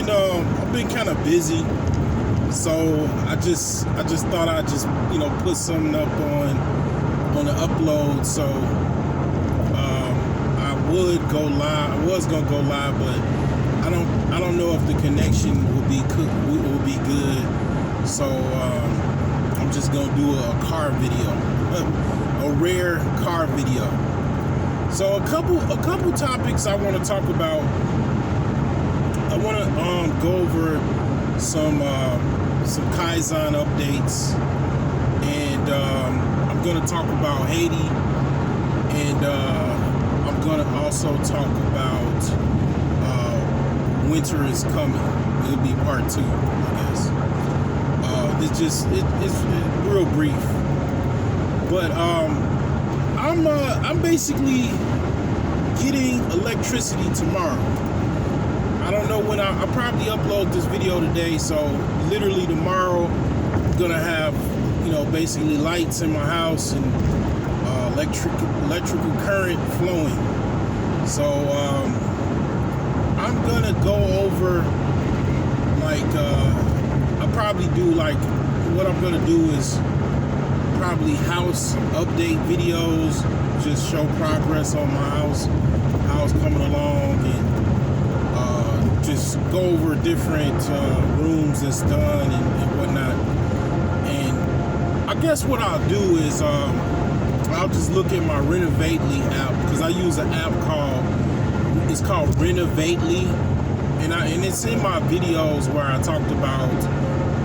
been kind of busy, so I just thought I'd just put something up on the upload. So I would go live. I was gonna go live, but I don't know if the connection will be good. So I'm just gonna do a car video, a rare car video. So a couple topics I want to talk about. I want to go over some Kiazen updates, and I'm going to talk about Hati, and I'm going to also talk about winter is coming. It'll be part 2, I guess. It's real brief, but I'm basically getting electricity tomorrow. I don't know when I'll probably upload this video today, so literally tomorrow I'm gonna have basically lights in my house and electrical current flowing. So I'm gonna go over I'll probably do what I'm gonna do is probably house update videos, just show progress on my house, how it's coming along, and just go over different rooms that's done and whatnot. And I guess what I'll do is I'll just look at my Renovately app, because I use an app called Renovately, and it's in my videos where I talked about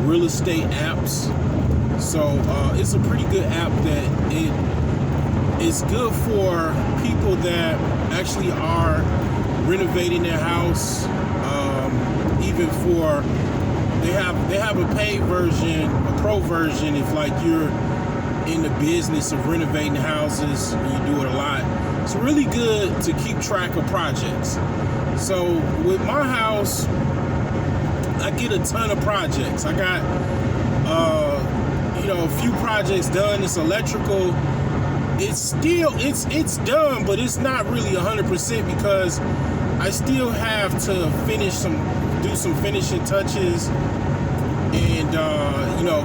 real estate apps. So it's a pretty good app that it's good for people that actually are renovating their house. Even for they have a paid version, a pro version, if you're in the business of renovating houses and you do it a lot. It's really good to keep track of projects. So with my house, I get a ton of projects. I got a few projects done. It's electrical. It's done, but it's not really 100% because I still have to do some finishing touches and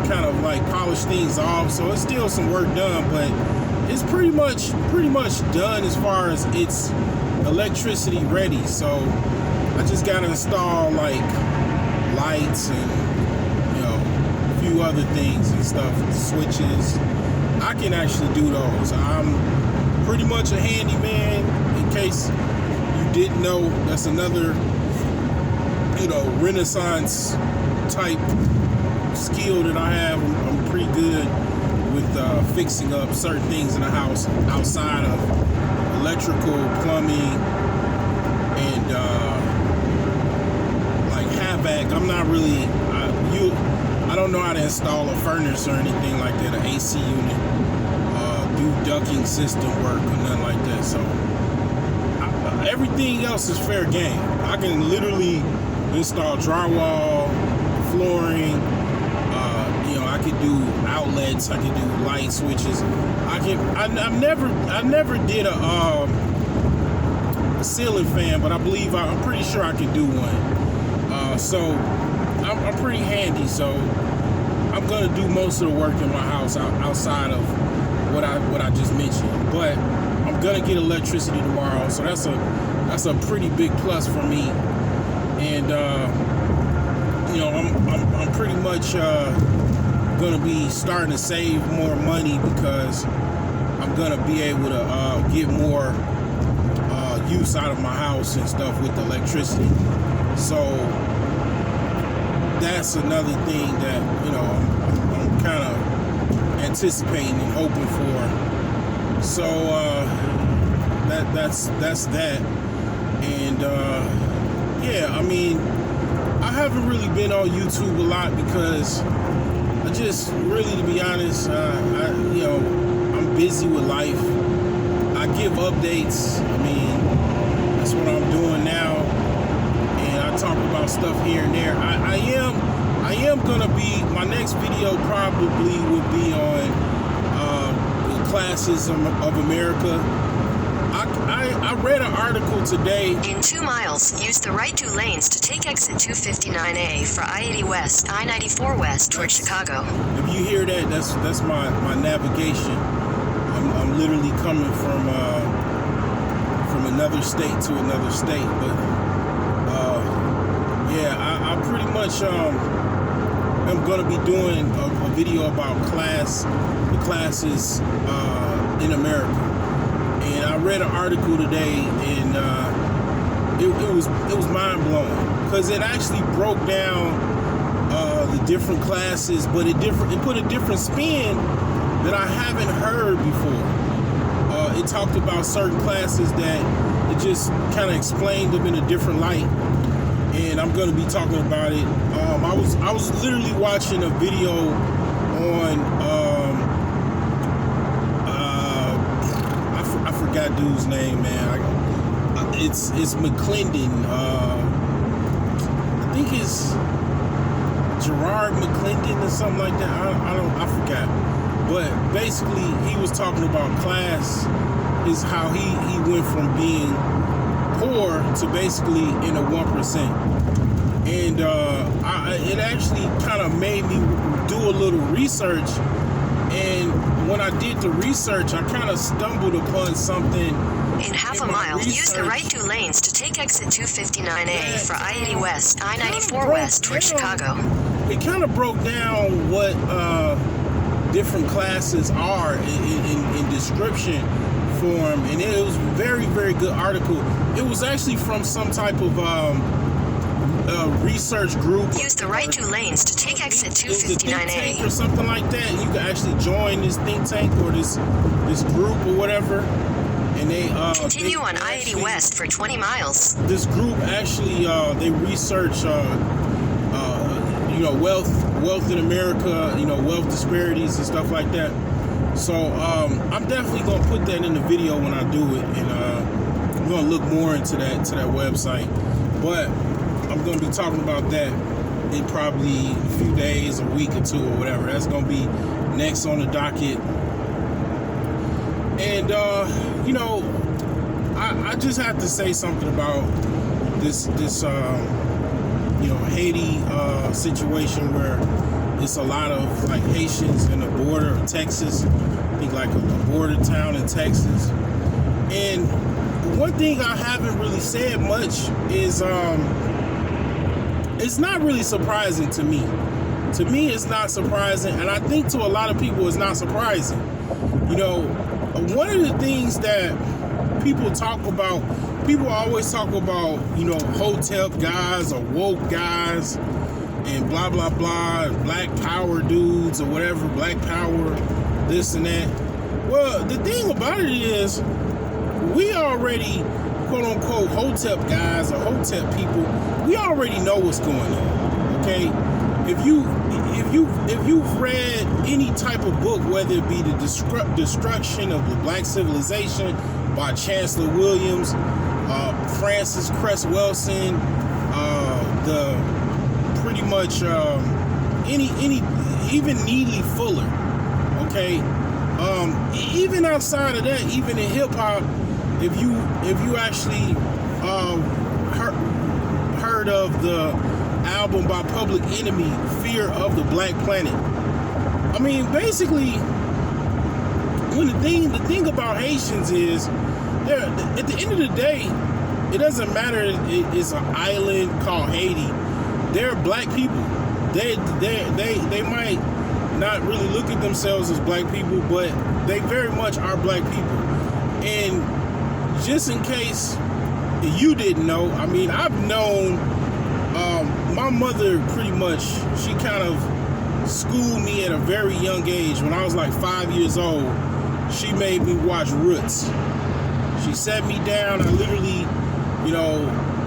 kind of polish things off. So it's still some work done, but it's pretty much done as far as it's electricity ready. So I just gotta install lights and a few other things and stuff, switches. I can actually do those. I'm pretty much a handyman. In case you didn't know, that's another Renaissance type skill that I have. I'm pretty good with fixing up certain things in the house outside of electrical, plumbing, and HVAC. I'm not really I don't know how to install a furnace or anything like that, an AC unit, do ducting system work or nothing like that. So everything else is fair game. I can literally install drywall, flooring. I could do outlets. I could do light switches. I never did a ceiling fan, but I'm pretty sure I could do one. So I'm pretty handy. So I'm gonna do most of the work in my house outside of what I just mentioned. But I'm gonna get electricity tomorrow, so that's a pretty big plus for me. And I'm pretty much gonna be starting to save more money because I'm gonna be able to get more use out of my house and stuff with the electricity. So that's another thing that I'm kind of anticipating and hoping for. So that's that. And yeah, I mean, I haven't really been on YouTube a lot because I just really, to be honest, I'm busy with life. I give updates. I mean, that's what I'm doing now, and I talk about stuff here and there. I am gonna be, my next video probably would be on the classes of America. I read an article today. In 2 miles, use the right 2 lanes to take exit 259A for I-80 West, I-94 West toward Chicago. If you hear that, that's my navigation. I'm literally coming from another state to another state, but yeah, I pretty much am gonna be doing a video about the classes in America. And I read an article today, and it was mind blowing because it actually broke down the different classes, but it put a different spin that I haven't heard before. It talked about certain classes that it just kind of explained them in a different light, and I'm going to be talking about it. I was literally watching a video on I forgot dude's name, man. It's McClendon. I think it's Gerard McClendon or something like that. I forgot. But basically, he was talking about class, is how he went from being poor to basically in a 1%. And it actually kind of made me do a little research. And when I did the research, I kind of stumbled upon something. In half a mile, use the right 2 lanes to take exit 259A for I-80 West, I-94 West toward Chicago. It kind of broke down what different classes are in description form, and it was a very, very good article. It was actually from some type of research group. Use the right 2 lanes to take exit 259A. Or something like that. You can actually join this think tank or this group or whatever. And they continue on I-80 West for 20 miles. This group actually they research wealth in America, wealth disparities and stuff like that. So I'm definitely gonna put that in the video when I do it, and I'm gonna look more into that website. But I'm gonna be talking about that in probably a few days, a week or two or whatever. That's gonna be next on the docket. And I just have to say something about this Haiti situation, where it's a lot of like Haitians in the border of Texas. I think like a border town in Texas. And one thing I haven't really said much is it's not really surprising to me. To me, it's not surprising, and I think to a lot of people it's not surprising. One of the things that people talk about, people always talk about, hotep guys or woke guys and blah, blah, blah, black power dudes or whatever, black power, this and that. Well, the thing about it is, we already, quote unquote, hotep guys or hotep people, we already know what's going on, okay? If you've read any type of book, whether it be the destruction of the black civilization by Chancellor Williams, Francis Cress Welsing, even Neely Fuller, okay. Even outside of that, even in hip hop, if you actually heard of the album by Public Enemy, Fear of the Black Planet. I mean, basically, the thing about Haitians is, at the end of the day, it doesn't matter. It's an island called Haiti. They're black people. They might not really look at themselves as black people, but they very much are black people. And just in case you didn't know, I mean, I've known. My mother pretty much, she kind of schooled me at a very young age. When I was like 5 years old, she made me watch Roots. She sat me down. I literally,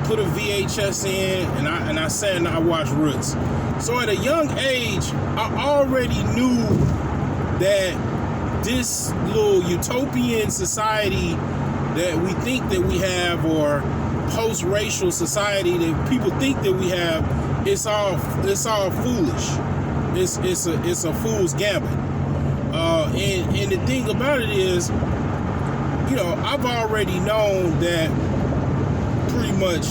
put a VHS in, and I sat and I watched Roots. So at a young age, I already knew that this little utopian society that we think that we have, or post-racial society that people think that we have, it's all foolish. It's a fool's gambit. And the thing about it is, I've already known that pretty much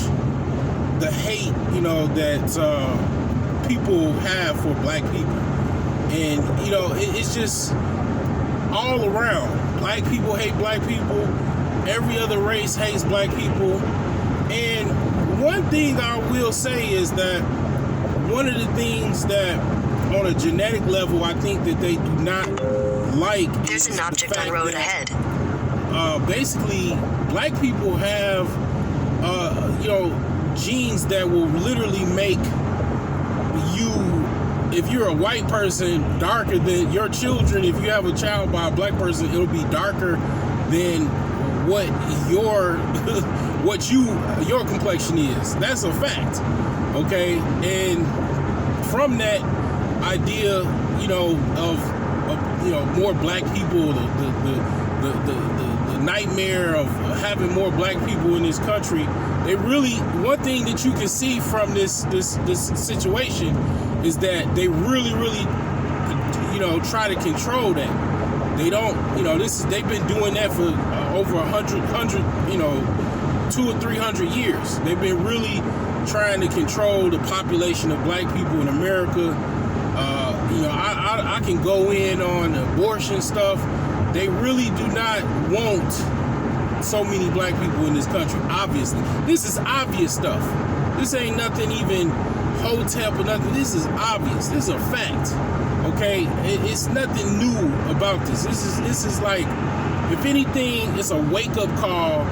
the hate, that people have for black people. And, it's just all around. Black people hate black people. Every other race hates black people. And one thing I will say is that one of the things that on a genetic level I think that they do not like There's an object on road ahead. Basically, black people have, genes that will literally make you, if you're a white person, darker than your children. If you have a child by a black person, it'll be darker than what your your complexion is. That's a fact. Okay, and from that idea, of more black people, the nightmare of having more black people in this country. One thing that you can see from this situation is that they really, try to control that. They don't, they've been doing that for over 200 or 300 years. They've been really trying to control the population of black people in America. I can go in on abortion stuff. They really do not want so many black people in this country, obviously. This is obvious stuff. This ain't nothing even hotep or nothing. This is obvious. This is a fact. Okay? It's nothing new about this. This is like, if anything, it's a wake-up call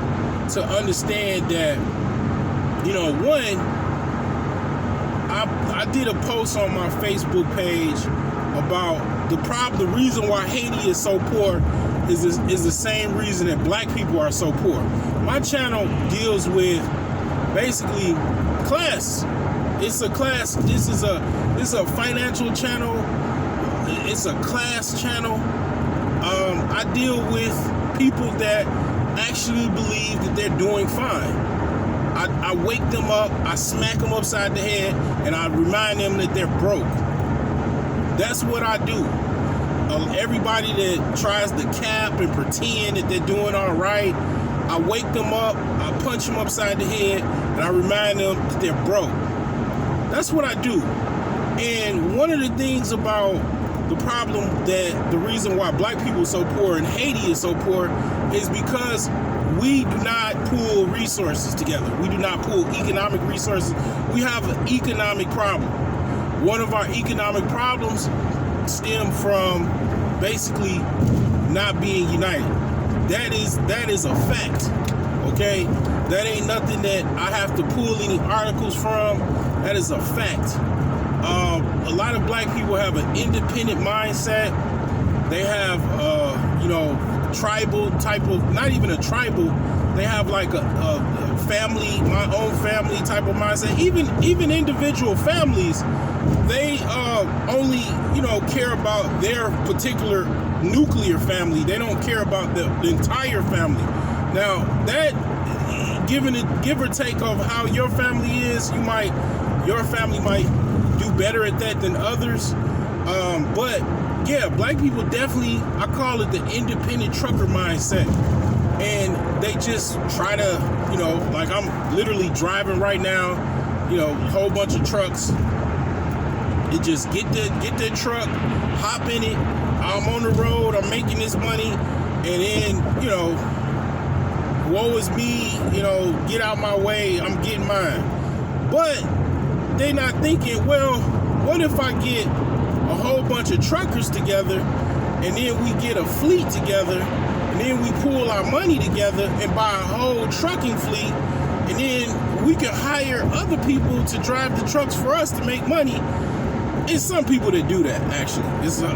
to understand that, I did a post on my Facebook page about the reason why Haiti is so poor is the same reason that black people are so poor. My channel deals with basically class. It's a class. This is a financial channel. It's a class channel. I deal with people that actually believe that they're doing fine. I wake them up, I smack them upside the head, and I remind them that they're broke. That's what I do. Everybody that tries to cap and pretend that they're doing all right, I wake them up, I punch them upside the head, and I remind them that they're broke. That's what I do. And one of the things about the problem, that the reason why black people are so poor and Haiti is so poor, is because we do not pool resources together. We do not pool economic resources. We have an economic problem. One of our economic problems stem from basically not being united. That is a fact. Okay? That ain't nothing that I have to pull any articles from. That is a fact. A lot of black people have an independent mindset. They have, tribal type of, not even a tribal, they have like a family, my own family type of mindset. Even individual families, they only, care about their particular nuclear family. They don't care about the entire family. Now, that, give or take of how your family is, your family might do better at that than others. But yeah, black people definitely, I call it the independent trucker mindset. And they just try to, like I'm literally driving right now, a whole bunch of trucks. It just get that truck, hop in it. I'm on the road, I'm making this money, and then, woe is me, get out my way, I'm getting mine. But they're not thinking, well, what if I get a whole bunch of truckers together, and then we get a fleet together, and then we pool our money together and buy a whole trucking fleet, and then we can hire other people to drive the trucks for us to make money. It's some people that do that, actually. It's a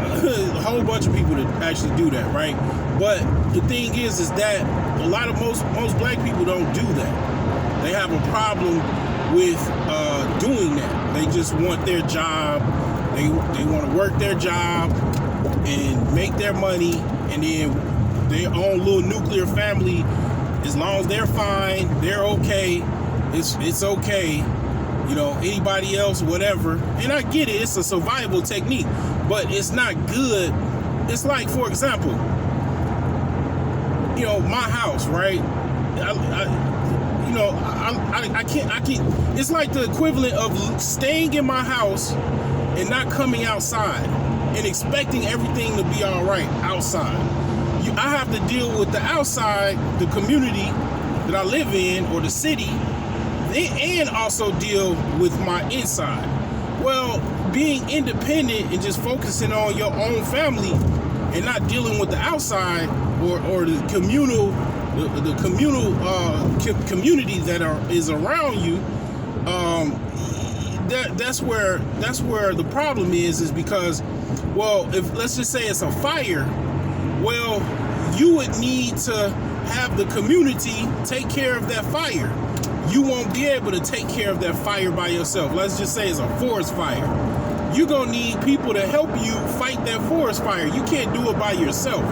whole bunch of people that actually do that, right? But the thing is that most black people don't do that. They have a problem with doing that. They just want their job. They want to work their job and make their money, and then their own little nuclear family, as long as they're fine, they're okay, it's okay. Anybody else, whatever. And I get it, it's a survival technique, but it's not good. It's like, for example, my house, right? I can't. It's like the equivalent of staying in my house and not coming outside and expecting everything to be all right outside. I have to deal with the outside, the community that I live in, or the city, and also deal with my inside. Well, being independent and just focusing on your own family and not dealing with the outside or the communal community that is around you, that's where the problem is because, well, if let's just say it's a fire, well, you would need to have the community take care of that fire. You won't be able to take care of that fire by yourself. Let's just say it's a forest fire. You're gonna need people to help you fight that forest fire. You can't do it by yourself.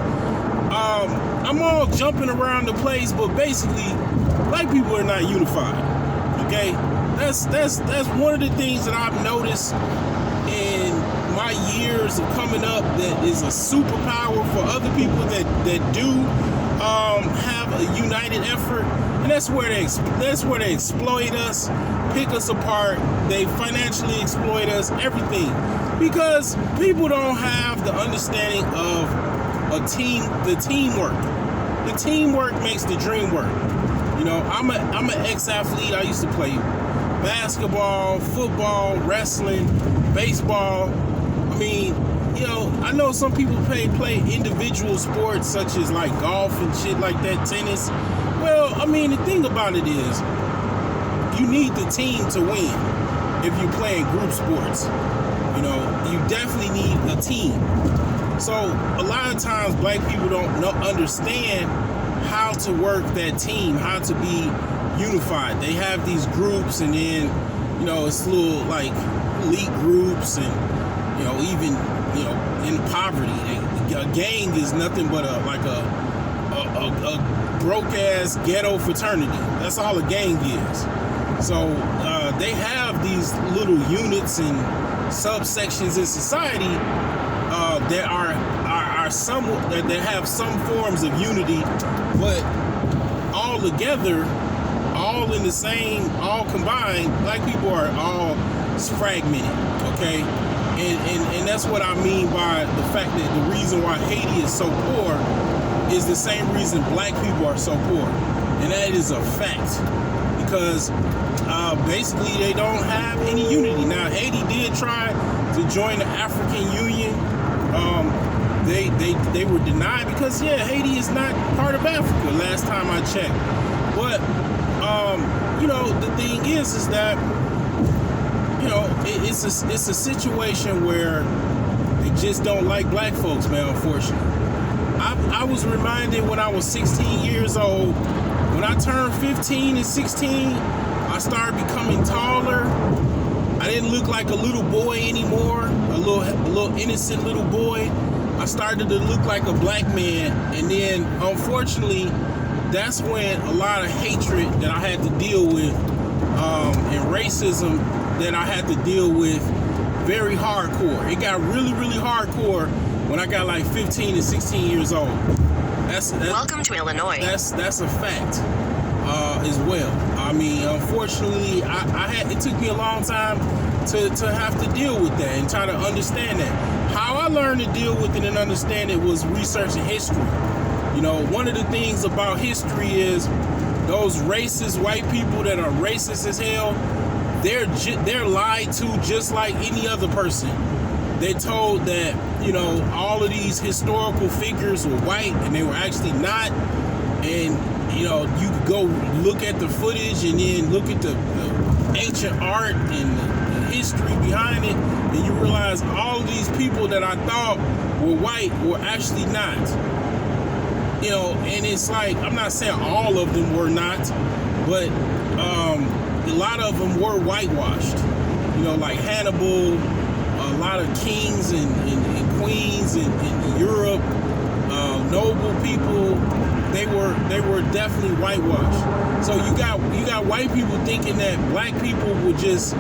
I'm all jumping around the place, but basically, black people are not unified. Okay, that's one of the things that I've noticed in my years of coming up that is a superpower for other people that do have a united effort, and that's where they exploit us, pick us apart, they financially exploit us, everything, because people don't have the understanding of the teamwork. The teamwork makes the dream work. I'm an ex-athlete. I used to play basketball, football, wrestling, baseball. I mean, I know some people play individual sports such as like golf and shit like that, tennis. Well, I mean, the thing about it is you need the team to win if you're playing group sports. You definitely need a team. So a lot of times black people don't understand how to work that team, how to be unified. They have these groups, and then, it's little like elite groups, and, even, in poverty. A gang is nothing but a broke-ass ghetto fraternity. That's all a gang is. So they have these little units and subsections in society that have some forms of unity, but all together, all in the same, all combined, black people are all fragmented, okay? And that's what I mean by the fact that the reason why Haiti is so poor is the same reason black people are so poor. And that is a fact, because basically they don't have any unity. Now, Haiti did try to join the African Union. They were denied because, Haiti is not part of Africa last time I checked. But, the thing is that, it's a situation where they just don't like black folks, man, unfortunately. I was reminded when I was 16 years old, when I turned 15 and 16, I started becoming taller. I didn't look like a little boy anymore, a little innocent little boy. I started to look like a black man, and then, unfortunately, that's when a lot of hatred that I had to deal with, and racism that I had to deal with, very hardcore. It got really, really hardcore when I got like 15 and 16 years old. Welcome to Illinois. That's a fact as well. I mean, unfortunately, it took me a long time to have to deal with that and try to understand that. How I learned to deal with it and understand it was researching history. One of the things about history is those racist white people that are racist as hell, they're lied to just like any other person. They're told that, all of these historical figures were white and they were actually not. And, you could go look at the footage and then look at the ancient art and the history behind it, and you realize all of these people that I thought were white were actually not. And it's like, I'm not saying all of them were not, but a lot of them were whitewashed. Like Hannibal, a lot of kings and queens in Europe, noble people, they were definitely whitewashed. So you got white people thinking that black people would just,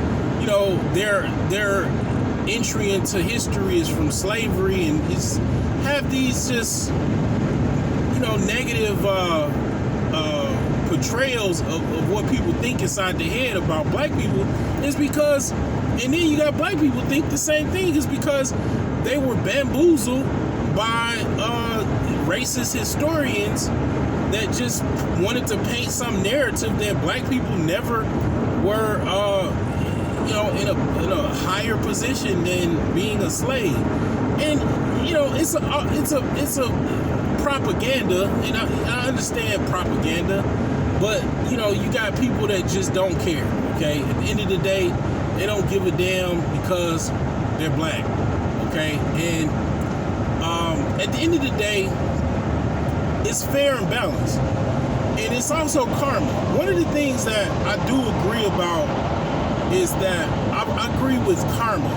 their entry into history is from slavery, and have these just, negative portrayals of what people think inside their head about black people is because, and then you got black people think the same thing, is because they were bamboozled by racist historians that just wanted to paint some narrative that black people never were, in a higher position than being a slave. And it's a propaganda, and I understand propaganda, but you got people that just don't care. Okay, at the end of the day, they don't give a damn because they're black. Okay, and at the end of the day, it's fair and balanced, and it's also karma. One of the things that I do agree about is that I agree with karma.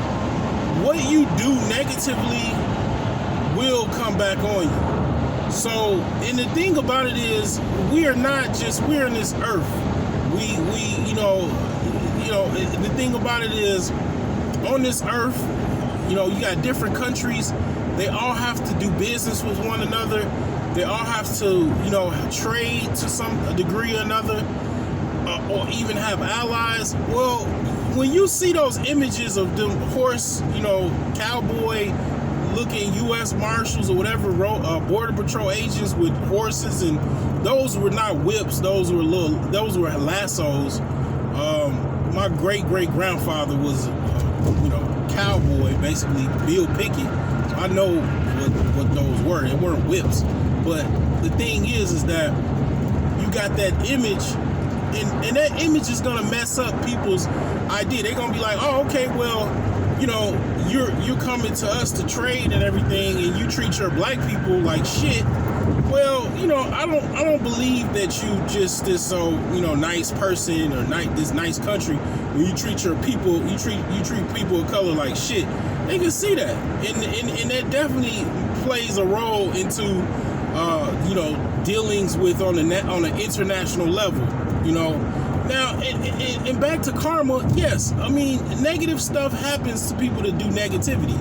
What you do negatively will come back on you. So, and the thing about it is, we're in this earth. The thing about it is, on this earth, you got different countries. They all have to do business with one another. They all have to, trade to some degree or another, or even have allies. Well, when you see those images of the horse, cowboy-looking U.S. Marshals or whatever, Border Patrol agents with horses, and those were not whips; those were lassos. My great-great-grandfather was, cowboy, basically Bill Pickett. So I know what those were. They weren't whips, but the thing is that you got that image. And that image is gonna mess up people's idea. They're gonna be like, oh, okay, well, you're coming to us to trade and everything, and you treat your black people like shit. Well, I don't believe that you just this so nice person or this nice country when you treat your people, you treat people of color like shit. They can see that, and that definitely plays a role into dealings with on an international level. Now, and back to karma, yes, I mean, negative stuff happens to people that do negativity.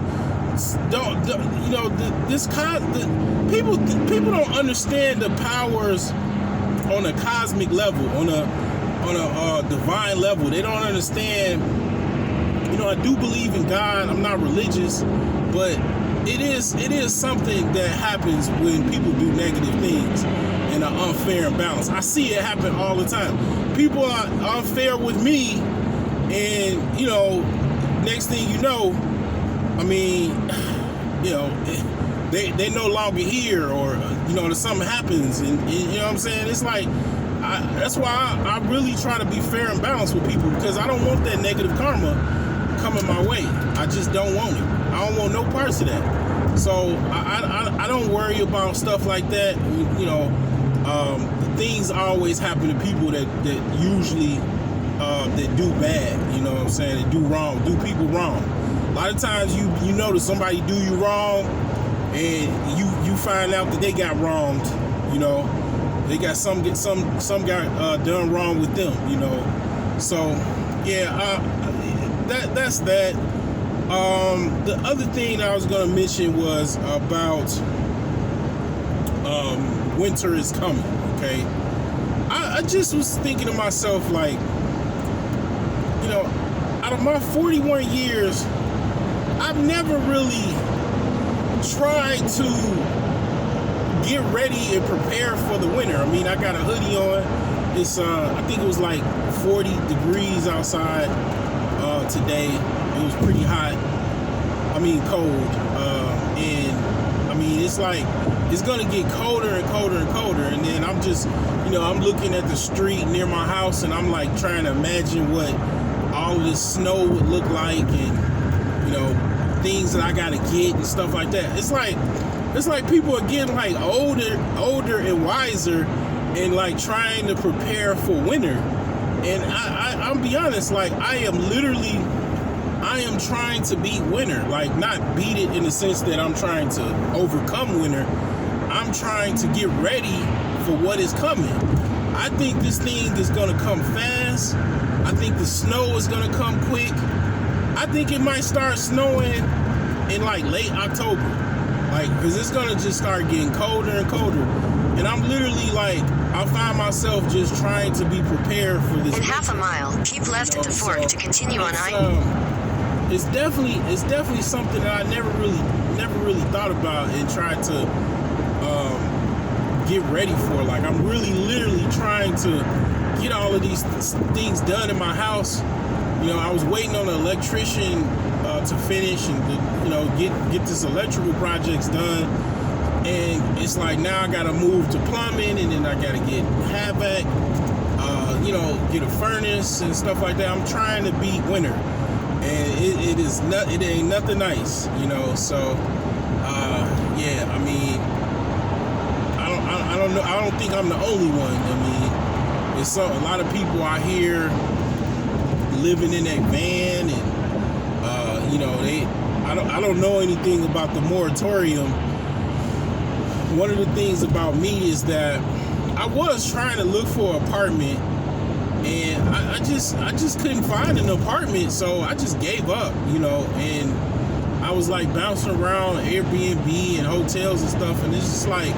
People don't understand the powers on a cosmic level, on a divine level. They don't understand. I do believe in God. I'm not religious, but it is something that happens when people do negative things and are unfair and balanced. I see it happen all the time. People are unfair with me, and next thing you know, I mean, they no longer here, or something happens, and you know what I'm saying. It's like that's why I really try to be fair and balanced with people, because I don't want that negative karma coming my way. I just don't want it. I don't want no parts of that. So I don't worry about stuff like that. Things always happen to people that usually that do bad. You know what I'm saying? That do wrong, do people wrong. A lot of times you notice somebody do you wrong, and you find out that they got wronged. They got some got done wrong with them. So yeah, that's that. The other thing I was gonna mention was about winter is coming. Okay, I just was thinking to myself, like, out of my 41 years, I've never really tried to get ready and prepare for the winter. I mean, I got a hoodie on. It's I think it was like 40 degrees outside today. It was pretty hot. I mean, cold. And I mean, it's like it's gonna get colder and colder and colder. And then I'm just, I'm looking at the street near my house, and I'm like trying to imagine what all of this snow would look like, and things that I gotta get and stuff like that. It's like people are getting like older and wiser, and like trying to prepare for winter. And I'll be honest, like I am trying to beat winter, like not beat it in the sense that I'm trying to overcome winter. I'm trying to get ready for what is coming. I think this thing is gonna come fast. I think the snow is gonna come quick. I think it might start snowing in like late October, like, because it's gonna just start getting colder and colder. And I'm literally like, I find myself just trying to be prepared for this. In half a mile, keep left at the fork to continue on It's definitely something that I never really thought about and tried to get ready for. Like, I'm really literally trying to get all of these things done in my house. You know, I was waiting on an electrician to finish and get this electrical projects done. And it's like, now I gotta move to plumbing, and then I gotta get HVAC, get a furnace and stuff like that. I'm trying to beat winter, and it ain't nothing nice, you know. So yeah, I mean, I don't know. I don't think I'm the only one. I mean, it's a lot of people out here living in a van, and I don't know anything about the moratorium. One of the things about me is that I was trying to look for an apartment, and I just couldn't find an apartment, so I just gave up, you know. And I was like bouncing around Airbnb and hotels and stuff, and it's just like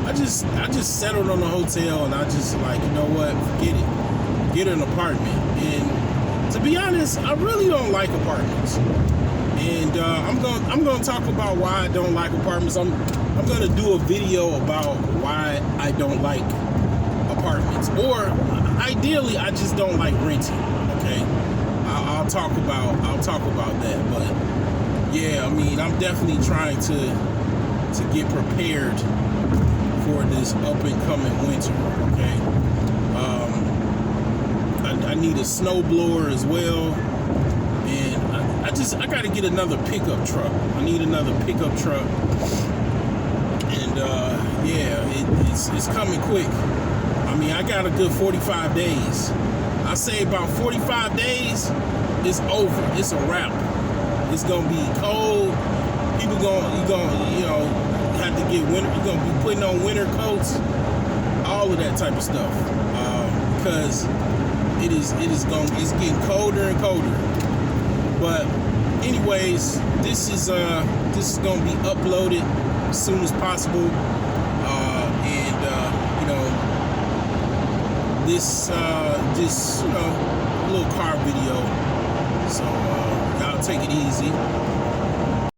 I just settled on a hotel, and I just like, you know what, forget it, get an apartment. And to be honest, I really don't like apartments, and I'm gonna talk about why I don't like apartments. I'm gonna do a video about why I don't like apartments, or ideally, I just don't like renting. Okay, I'll talk about that. But yeah, I mean, I'm definitely trying to get prepared for this up and coming winter. Okay, I need a snowblower as well, and I gotta get another pickup truck. I need another pickup truck. Yeah, it's coming quick. I mean, I got a good 45 days. I say about 45 days, it's over. It's a wrap. It's gonna be cold. People you have to get winter. You're gonna be putting on winter coats, all of that type of stuff, because it's getting colder and colder. But anyways, this is gonna be uploaded as soon as possible, this little car video, so y'all take it easy.